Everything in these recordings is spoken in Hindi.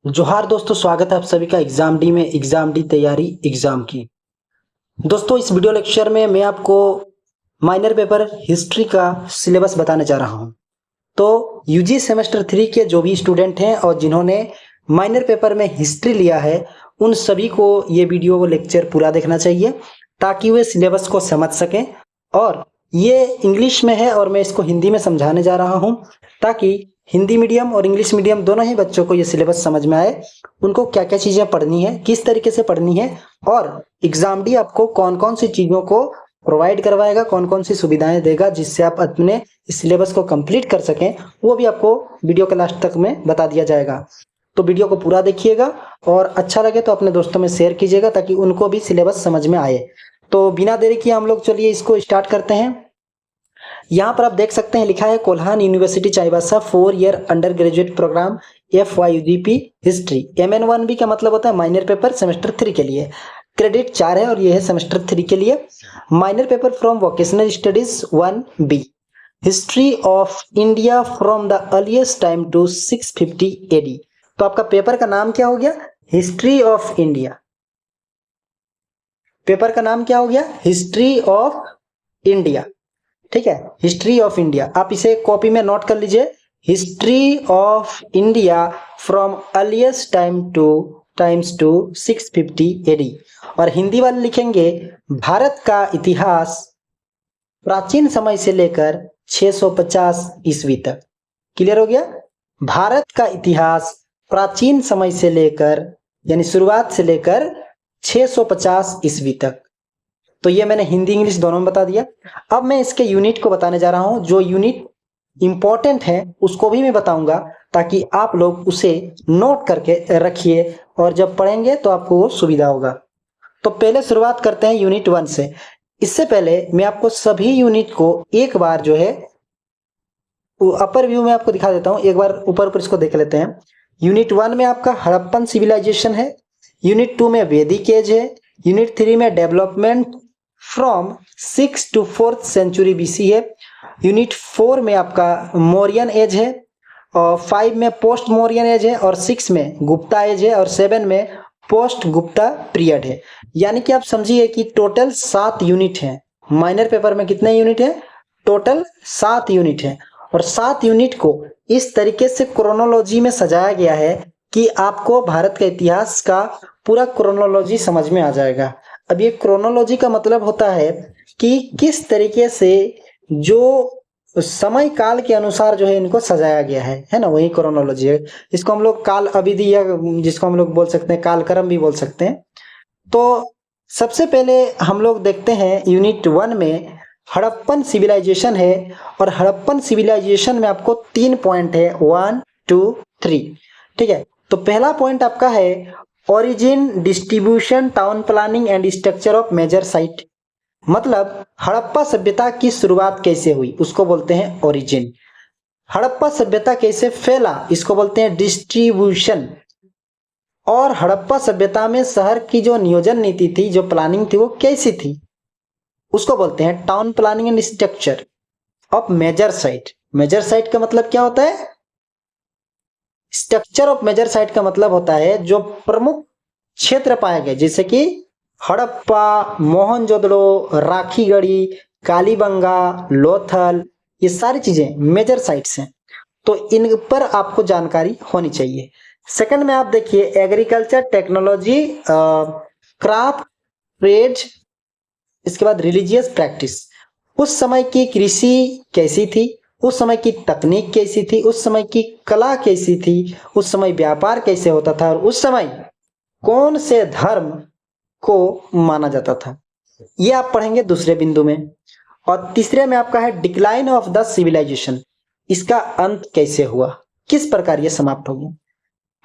जोहार दोस्तों, स्वागत है आप सभी का एग्जाम डी में। एग्जाम डी तैयारी एग्जाम की। दोस्तों, इस वीडियो लेक्चर में मैं आपको माइनर पेपर हिस्ट्री का सिलेबस बताने जा रहा हूं। तो यूजी सेमेस्टर 3 के जो भी स्टूडेंट हैं और जिन्होंने माइनर पेपर में हिस्ट्री लिया है, उन सभी को ये वीडियो लेक्चर पूरा देखना चाहिए ताकि वे सिलेबस को समझ सकें। और ये इंग्लिश में है और मैं इसको हिंदी में समझाने जा रहा हूं ताकि हिंदी मीडियम और इंग्लिश मीडियम दोनों ही बच्चों को ये सिलेबस समझ में आए। उनको क्या क्या चीज़ें पढ़नी है, किस तरीके से पढ़नी है, और एग्जाम डी आपको कौन कौन सी चीज़ों को प्रोवाइड करवाएगा, कौन कौन सी सुविधाएं देगा जिससे आप अपने इस सिलेबस को कंप्लीट कर सकें, वो भी आपको वीडियो के लास्ट तक में बता दिया जाएगा। तो वीडियो को पूरा देखिएगा और अच्छा लगे तो अपने दोस्तों में शेयर कीजिएगा ताकि उनको भी सिलेबस समझ में आए। तो बिना देरी किए हम लोग चलिए इसको स्टार्ट करते हैं। यहाँ पर आप देख सकते हैं लिखा है Kolhan university Chaibasa 4 year undergraduate program FYUGP history. MN1B का मतलब होता है माइनर पेपर सेमेस्टर 3 के लिए। क्रेडिट 4 है और ये है सेमेस्टर 3 के लिए। Minor paper from vocational studies 1B, history of India from the earliest time to 650 AD। तो आपका पेपर का नाम क्या हो गया? History of India. पेपर का नाम क्या हो गया? History of India. ठीक है, हिस्ट्री ऑफ इंडिया। आप इसे कॉपी में नोट कर लीजिए, history of India from earliest times to 650 AD। और हिंदी वाले लिखेंगे भारत का इतिहास प्राचीन समय से लेकर 650 ईस्वी तक। क्लियर हो गया? भारत का इतिहास प्राचीन समय से लेकर यानी शुरुआत से लेकर 650 ईस्वी तक। तो ये मैंने हिंदी इंग्लिश दोनों में बता दिया। अब मैं इसके यूनिट को बताने जा रहा हूं। जो यूनिट इंपॉर्टेंट है उसको भी मैं बताऊंगा ताकि आप लोग उसे नोट करके रखिए और जब पढ़ेंगे तो आपको वो सुविधा होगा। तो पहले शुरुआत करते हैं यूनिट 1 से। इससे पहले मैं आपको सभी यूनिट को एक बार जो है अपर व्यू में आपको दिखा देता हूं। एक बार ऊपर इसको देख लेते हैं। यूनिट 1 में आपका हड़प्पन सिविलाइजेशन है। यूनिट 2 में वैदिक एज है। यूनिट 3 में development from 6 to 4th century BC है। यूनिट 4 में आपका मौर्यन एज है और 5 में पोस्ट मौर्यन एज है और 6 में गुप्ता एज है और 7 में पोस्ट गुप्ता पीरियड है। यानी कि आप समझिए कि टोटल 7 यूनिट हैं। माइनर पेपर में कितने यूनिट हैं? टोटल 7 यूनिट हैं। और 7 यूनिट को इस तरीके से क्रोनोलॉजी में सजाया गया है कि आपको भारत के इतिहास का पूरा क्रोनोलॉजी समझ में आ जाएगा। अब ये क्रोनोलॉजी का मतलब होता है कि किस तरीके से जो समय काल के अनुसार जो है इनको सजाया गया है ना, वही क्रोनोलॉजी है। इसको हम लोग काल अविधि या जिसको हम लोग बोल सकते हैं कालक्रम भी बोल सकते हैं। तो सबसे पहले हम लोग देखते हैं यूनिट 1 में हड़प्पन सिविलाइजेशन है। और हड़प्पन सिविलाइजेशन में आपको 3 पॉइंट है, 1 2 3। ठीक है, तो पहला पॉइंट आपका है origin, distribution, town planning and structure of major site. मतलब हड़प्पा सभ्यता की शुरुआत कैसे हुई उसको बोलते हैं ओरिजिन। हड़प्पा सभ्यता कैसे फैला इसको बोलते हैं डिस्ट्रीब्यूशन। और हड़प्पा सभ्यता में शहर की जो नियोजन नीति थी, जो प्लानिंग थी, वो कैसी थी उसको बोलते हैं town planning and structure of major site. Major site का मतलब क्या होता है? स्ट्रक्चर ऑफ मेजर साइट का मतलब होता है जो प्रमुख क्षेत्र पाए गए, जैसे कि हड़प्पा, मोहनजोदड़ो, राखीगढ़ी, कालीबंगा, लोथल, ये सारी चीजें मेजर साइट्स हैं। तो इन पर आपको जानकारी होनी चाहिए। सेकंड में आप देखिए एग्रीकल्चर, टेक्नोलॉजी, क्राफ्ट, ट्रेड, इसके बाद रिलीजियस प्रैक्टिस। उस समय की कृषि कैसी थी, उस समय की तकनीक कैसी थी, उस समय की कला कैसी थी, उस समय व्यापार कैसे होता था, और उस समय कौन से धर्म को माना जाता था, ये आप पढ़ेंगे दूसरे बिंदु में। और तीसरे में आपका है डिक्लाइन ऑफ द सिविलाइजेशन। इसका अंत कैसे हुआ, किस प्रकार यह समाप्त हो गया।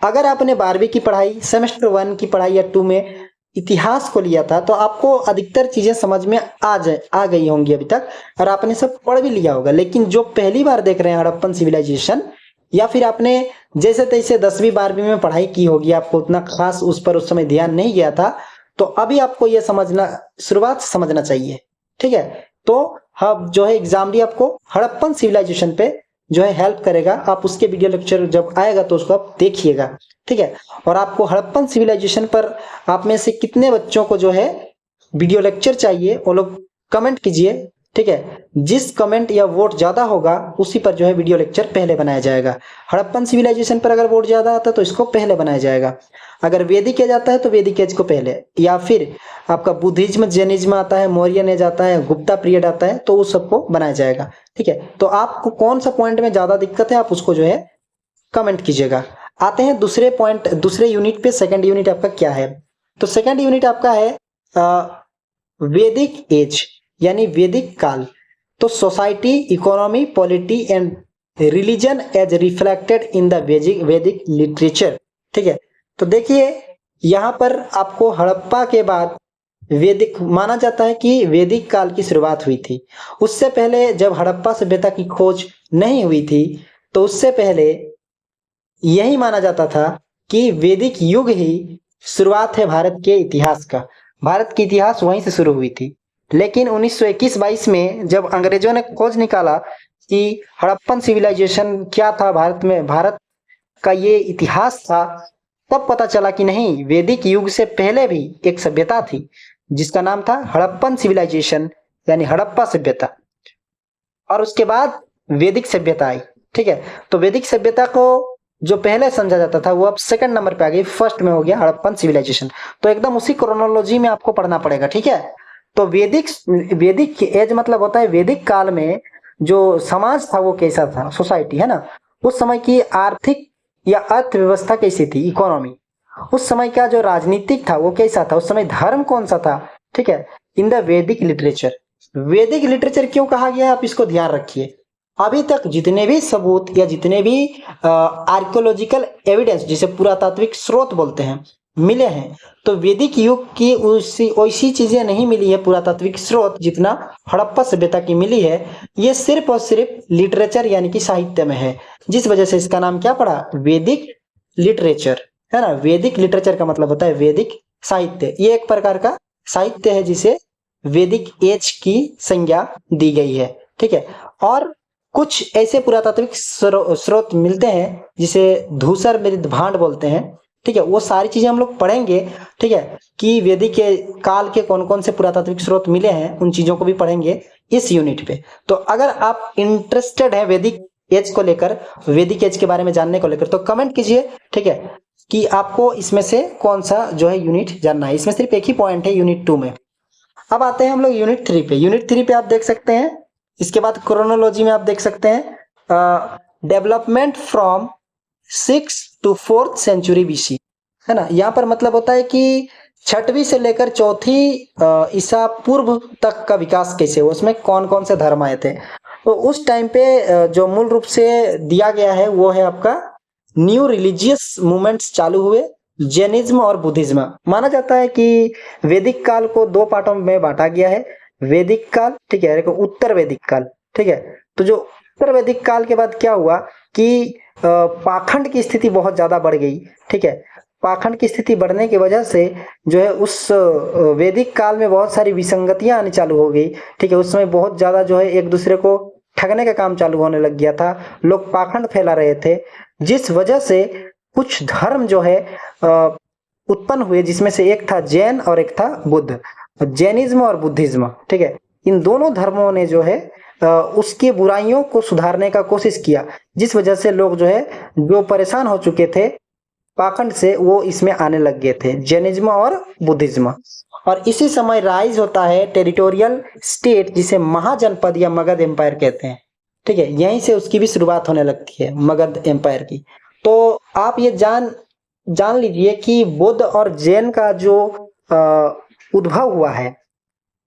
अगर आपने 12वीं की पढ़ाई, सेमेस्टर 1 की पढ़ाई या 2 में इतिहास को लिया था तो आपको अधिकतर चीजें समझ में आ गई होंगी अभी तक, और आपने सब पढ़ भी लिया होगा। लेकिन जो पहली बार देख रहे हैं हड़प्पन सिविलाइजेशन, या फिर आपने जैसे तैसे 10वीं 12वीं में पढ़ाई की होगी, आपको उतना खास उस पर उस समय ध्यान नहीं गया था, तो अभी आपको यह समझना, शुरुआत समझना चाहिए। ठीक है, तो हम जो है एग्जाम भी आपको हड़प्पन सिविलाइजेशन पे जो है हेल्प करेगा। आप उसके वीडियो लेक्चर जब आएगा तो उसको आप देखिएगा। ठीक है। और आपको हड़प्पन सिविलाइजेशन पर आप में से कितने बच्चों को जो है वीडियो लेक्चर चाहिए वो लोग कमेंट कीजिए, ठीक है। जिस कमेंट या वोट ज्यादा होगा उसी पर जो है वीडियो लेक्चर पहले बनाया जाएगा। हड़प्पन सिविलाइजेशन पर अगर वोट ज्यादा आता है तो इसको पहले बनाया जाएगा, अगर वैदिक एज आता है तो वैदिक एज को पहले, या फिर आपका बुद्धिज्म जैनिज्म आता है, मौर्यन एज आता है, गुप्ता पीरियड आता है, तो उस सबको बनाया जाएगा, ठीक है। तो आपको कौन सा पॉइंट में ज्यादा दिक्कत है आप उसको जो है कमेंट कीजिएगा। आते हैं दूसरे पॉइंट, दूसरे यूनिट पे। सेकंड यूनिट आपका क्या है? तो सेकंड यूनिट आपका है वैदिक एज यानी वैदिक काल। तो society, economy, polity and religion as reflected in the Vedic literature, ठीक है। तो देखिए यहाँ पर आपको हड़प्पा के बाद वैदिक माना जाता है कि वैदिक काल की शुरुआत हुई थी। उससे पहले जब हड़प्पा सभ्यता की खोज नहीं हुई थी तो उससे पहले यही माना जाता था कि वैदिक युग ही शुरुआत है भारत के इतिहास का, भारत की इतिहास वहीं से शुरू हुई थी। लेकिन 1921-22 में जब अंग्रेजों ने खोज निकाला कि हड़प्पन सिविलाइजेशन क्या था, भारत में भारत का ये इतिहास था, तब पता चला कि नहीं, वैदिक युग से पहले भी एक सभ्यता थी जिसका नाम था हड़प्पन सिविलाइजेशन यानी हड़प्पा सभ्यता, और उसके बाद वैदिक सभ्यता आई, ठीक है। तो वैदिक सभ्यता को जो पहले समझा जाता था वो अब सेकंड नंबर पे आ गई, फर्स्ट में हो गया हड़प्पन सिविलाइजेशन। तो एकदम उसी क्रोनोलॉजी में आपको पढ़ना पड़ेगा, ठीक है। तो वैदिक एज मतलब होता है वैदिक काल में जो समाज था वो कैसा था, सोसाइटी है ना, उस समय की आर्थिक या अर्थव्यवस्था कैसी थी, इकोनॉमी, उस समय का जो राजनीतिक था वो कैसा था, उस समय धर्म कौन सा था, ठीक है। इन द वैदिक लिटरेचर, वैदिक लिटरेचर क्यों कहा गया आप इसको ध्यान रखिए। अभी तक जितने भी सबूत या जितने भी आर्कियोलॉजिकल एविडेंस, जिसे पुरातात्विक स्रोत बोलते हैं, मिले हैं, तो वैदिक युग की वैसी चीजें नहीं मिली है पुरातात्विक स्रोत जितना हड़प्पा सभ्यता की मिली है। ये सिर्फ और सिर्फ लिटरेचर यानी कि साहित्य में है, जिस वजह से इसका नाम क्या पड़ा, वैदिक लिटरेचर, है ना। वैदिक लिटरेचर का मतलब होता है वैदिक साहित्य। ये एक प्रकार का साहित्य है जिसे वैदिक एज की संज्ञा दी गई है, ठीक है। और कुछ ऐसे पुरातात्विक स्रोत मिलते हैं जिसे धूसर मृद भांड बोलते हैं, ठीक है। वो सारी चीजें हम लोग पढ़ेंगे, ठीक है, कि वैदिक के काल के कौन कौन से पुरातात्विक स्रोत मिले हैं, उन चीजों को भी पढ़ेंगे इस यूनिट पे। तो अगर आप इंटरेस्टेड है वैदिक एज को लेकर, वैदिक एज के बारे में जानने को लेकर, तो कमेंट कीजिए, ठीक है, कि आपको इसमें से कौन सा जो है यूनिट जानना है। इसमें सिर्फ एक ही पॉइंट है यूनिट 2 में। अब आते हैं हम लोग यूनिट 3 पे। यूनिट 3 पे आप देख सकते हैं, इसके बाद क्रोनोलॉजी में आप देख सकते हैं development from 6 to 4th century BC, है ना। यहाँ पर मतलब होता है कि 6वीं से लेकर 4थी ईसा पूर्व तक का विकास कैसे हुआ, उसमें कौन कौन से धर्म आए थे। तो उस टाइम पे जो मूल रूप से दिया गया है वो है आपका न्यू रिलीजियस मूवमेंट्स चालू हुए, जैनिज्म और बुद्धिज्म। माना जाता है कि वैदिक काल को 2 पार्टों में बांटा गया है, वैदिक काल, ठीक है, उत्तर वैदिक काल, ठीक है। तो जो उत्तर वैदिक काल के बाद क्या हुआ कि पाखंड की स्थिति बहुत ज्यादा बढ़ गई, ठीक है। पाखंड की स्थिति बढ़ने की वजह से जो है उस वैदिक काल में बहुत सारी विसंगतियां आनी चालू हो गई, ठीक है। उस समय बहुत ज्यादा जो है एक दूसरे को ठगने का काम चालू होने लग गया था, लोग पाखंड फैला रहे थे, जिस वजह से कुछ धर्म जो है उत्पन्न हुए, जिसमें से एक था जैन और एक था बुद्ध, जैनिज्म और बुद्धिज्म, ठीक है। इन दोनों धर्मों ने जो है उसकी बुराइयों को सुधारने का कोशिश किया, जिस वजह से लोग जो है जो परेशान हो चुके थे पाखंड से वो इसमें आने लग गए थे, जैनिज्म और बुद्धिज्म। और इसी समय राइज होता है टेरिटोरियल स्टेट, जिसे महाजनपद या मगध एम्पायर कहते हैं, ठीक है। यहीं से उसकी भी शुरुआत होने लगती है, मगध एम्पायर की। तो आप ये जान लीजिए कि बुद्ध और जैन का जो उद्भव हुआ है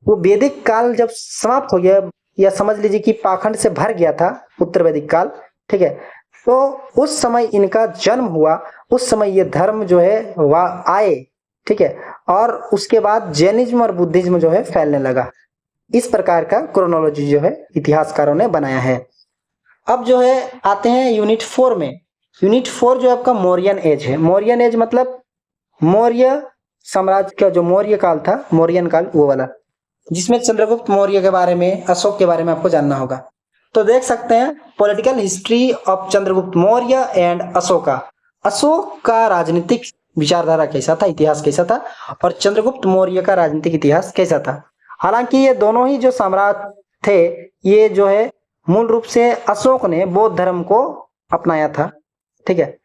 वो वैदिक काल जब समाप्त हो गया, या समझ लीजिए कि पाखंड से भर गया था उत्तर वैदिक काल, ठीक है। तो उस समय इनका जन्म हुआ, उस समय ये धर्म जो है वह आए, ठीक है। और उसके बाद जैनिज्म और बुद्धिज्म जो है फैलने लगा। इस प्रकार का क्रोनोलॉजी जो है इतिहासकारों ने बनाया है। अब जो है आते हैं यूनिट 4 में। यूनिट 4 जो आपका मौर्यन एज है। मौर्यन एज मतलब मौर्य साम्राज्य का जो मौर्य काल था, मौर्यन काल वो वाला, जिसमें चंद्रगुप्त मौर्य के बारे में, अशोक के बारे में आपको जानना होगा। तो देख सकते हैं political history of Chandragupta Maurya and Ashoka. Ashok का राजनीतिक विचारधारा कैसा था, इतिहास कैसा था, और चंद्रगुप्त मौर्य का राजनीतिक इतिहास कैसा था। हालांकि ये दोनों ही जो सम्राट थे, ये जो है मूल रूप से अशोक ने बौद्ध धर्म को अपनाया था। ठीक है,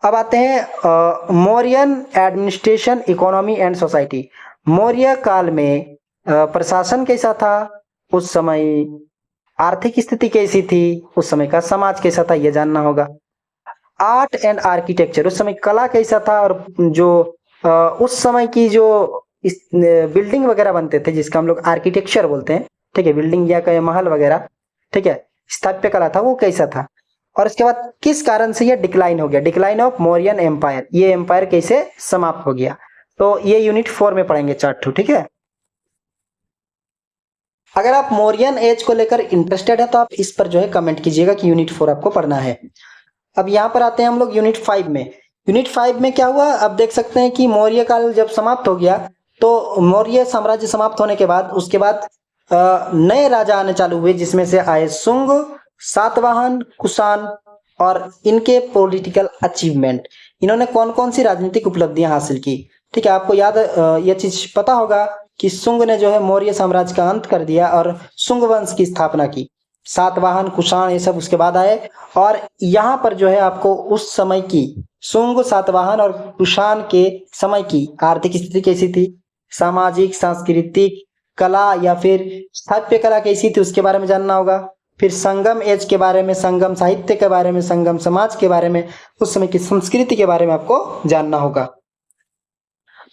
अब आते हैं Mauryan administration, economy and society. Maurya काल में प्रशासन कैसा था, उस समय आर्थिक स्थिति कैसी थी, उस समय का समाज कैसा था, यह जानना होगा। आर्ट एंड आर्किटेक्चर, उस समय कला कैसा था, और जो उस समय की जो बिल्डिंग वगैरह बनते थे जिसका हम लोग आर्किटेक्चर बोलते हैं, ठीक है, बिल्डिंग या कहीं महल वगैरह, ठीक है, स्थापत्य कला था, वो कैसा था। और इसके बाद किस कारण से ये डिक्लाइन हो गया, डिक्लाइन ऑफ मौर्यन एम्पायर, ये एम्पायर कैसे समाप्त हो गया। तो ये यूनिट 4 में पढ़ेंगे चार्ट 2। ठीक है, अगर आप मौर्यन एज को लेकर इंटरेस्टेड है तो आप इस पर जो है कमेंट कीजिएगा कि यूनिट 4 आपको पढ़ना है। अब यहाँ पर आते हैं हम लोग यूनिट 5 में। यूनिट 5 में क्या हुआ, अब देख सकते हैं कि मौर्य काल जब समाप्त हो गया तो मौर्य साम्राज्य समाप्त होने के बाद उसके बाद नए राजा आने चालू हुए, जिसमें से आए शुंग, सातवाहन, कुषाण, और इनके पॉलिटिकल अचीवमेंट, इन्होंने कौन कौन सी राजनीतिक उपलब्धियां हासिल की। ठीक है, आपको याद यह चीज पता होगा कि शुंग ने जो है मौर्य साम्राज्य का अंत कर दिया और शुंग वंश की स्थापना की। सातवाहन, कुषाण, ये सब उसके बाद आए। और यहाँ पर जो है आपको उस समय की शुंग, सातवाहन और कुषाण के समय की आर्थिक स्थिति कैसी थी, सामाजिक, सांस्कृतिक, कला या फिर स्थापत्य कला कैसी थी, उसके बारे में जानना होगा। फिर संगम एज के बारे में, संगम साहित्य के बारे में, संगम समाज के बारे में, उस समय की संस्कृति के बारे में आपको जानना होगा।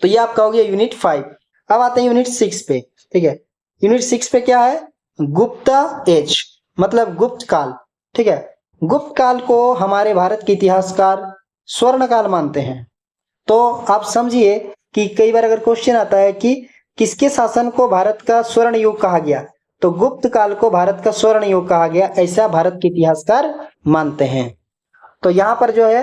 तो ये आपका हो गया यूनिट 5। अब आते हैं यूनिट 6 पे। ठीक है, यूनिट 6 पे क्या है, गुप्ता एज, मतलब गुप्त काल। ठीक है, गुप्त काल को हमारे भारत के इतिहासकार स्वर्ण काल मानते हैं। तो आप समझिए कि कई बार अगर क्वेश्चन आता है कि किसके शासन को भारत का स्वर्ण युग कहा गया, तो गुप्त काल को भारत का स्वर्ण युग कहा गया, ऐसा भारत के इतिहासकार मानते हैं। तो यहाँ पर जो है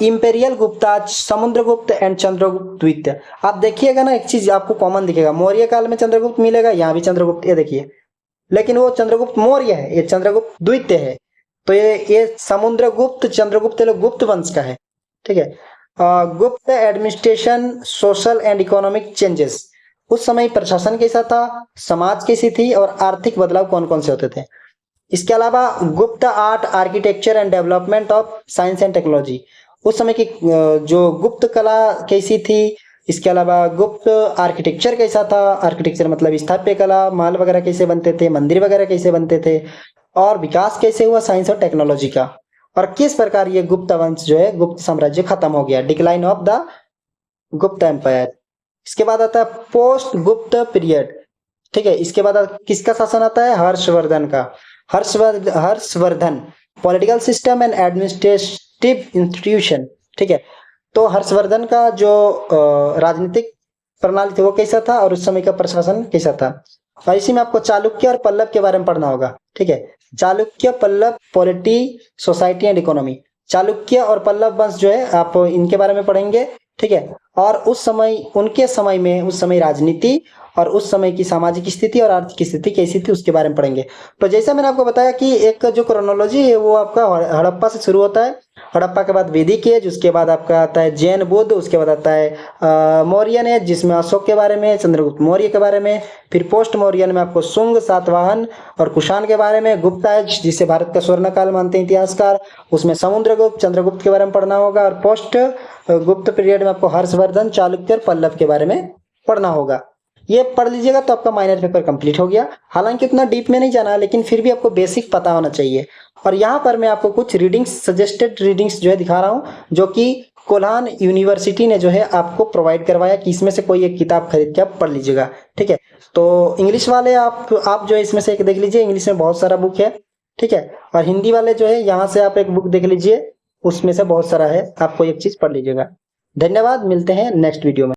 इंपेरियल गुप्ता, समुद्रगुप्त एंड चंद्रगुप्त द्वितीय। आप देखिएगा ना, एक चीज आपको कॉमन दिखेगा, मौर्य काल में चंद्रगुप्त मिलेगा, यहाँ भी चंद्रगुप्त, ये देखिए, लेकिन वो चंद्रगुप्त मौर्य है, ये चंद्रगुप्त द्वितीय है। तो ये समुद्रगुप्त, चंद्रगुप्त लोग गुप्त वंश का है। ठीक है, गुप्त administration, social and economic changes, उस समय प्रशासन कैसा था, समाज कैसी थी, और आर्थिक बदलाव कौन कौन से होते थे। इसके अलावा गुप्त art, architecture and development of science and technology, उस समय की जो गुप्त कला कैसी थी। इसके अलावा गुप्त आर्किटेक्चर कैसा था, आर्किटेक्चर मतलब स्थापत्य कला, महल वगैरह कैसे बनते थे, मंदिर वगैरह कैसे बनते थे, और विकास कैसे हुआ साइंस और टेक्नोलॉजी का, और किस प्रकार ये गुप्त वंश जो है, गुप्त साम्राज्य खत्म हो गया, डिक्लाइन ऑफ द गुप्त एम्पायर। इसके बाद आता है पोस्ट गुप्त पीरियड। ठीक है, इसके बाद किसका शासन आता है, हर्षवर्धन का। Harshvardhan political system and administrative institution. ठीक है, तो हर्षवर्धन का जो राजनीतिक प्रणाली थी वो कैसा था, और उस समय का प्रशासन कैसा था। और इसी में आपको चालुक्य और पल्लव के बारे में पढ़ना होगा। ठीक है, Chalukya, Pallava, polity, society and economy. Chalukya और पल्लव वंश जो है आप इनके बारे में पढ़ेंगे। ठीक है, और उस समय, उनके समय में, उस समय राजनीति और उस समय की सामाजिक स्थिति और आर्थिक स्थिति कैसी थी उसके बारे में पढ़ेंगे। तो जैसा मैंने आपको बताया कि एक जो क्रोनोलॉजी है वो आपका हड़प्पा से शुरू होता है। हड़प्पा के बाद वैदिक एज, उसके बाद आपका आता है जैन बुद्ध, उसके बाद आता है मौर्यन एज जिसमें अशोक के बारे में, चंद्रगुप्त मौर्य के बारे में, फिर पोस्ट मौर्यन में आपको शुंग, सातवाहन और कुषाण के बारे में, गुप्ता एज जिसे भारत का स्वर्ण काल मानते हैं इतिहासकार, उसमें समुद्रगुप्त, चंद्रगुप्त के बारे में पढ़ना होगा, और पोस्ट गुप्त पीरियड में आपको हर्षवर्धन, चालुक्य और पल्लव के बारे में पढ़ना होगा। ये पढ़ लीजिएगा तो आपका माइनर पेपर कंप्लीट हो गया। हालांकि उतना डीप में नहीं जाना, लेकिन फिर भी आपको बेसिक पता होना चाहिए। और यहाँ पर मैं आपको कुछ रीडिंग्स, सजेस्टेड रीडिंग्स जो है दिखा रहा हूँ, जो कि कोल्हान यूनिवर्सिटी ने जो है आपको प्रोवाइड करवाया कि इसमें से कोई एक किताब खरीद के आप पढ़ लीजिएगा। ठीक है, तो इंग्लिश वाले आप जो है इसमें से एक देख लीजिए, इंग्लिश में बहुत सारा बुक है। ठीक है, और हिंदी वाले जो है यहाँ से आप एक बुक देख लीजिए, उसमें से बहुत सारा है, आपको एक चीज पढ़ लीजिएगा। धन्यवाद, मिलते हैं नेक्स्ट वीडियो में।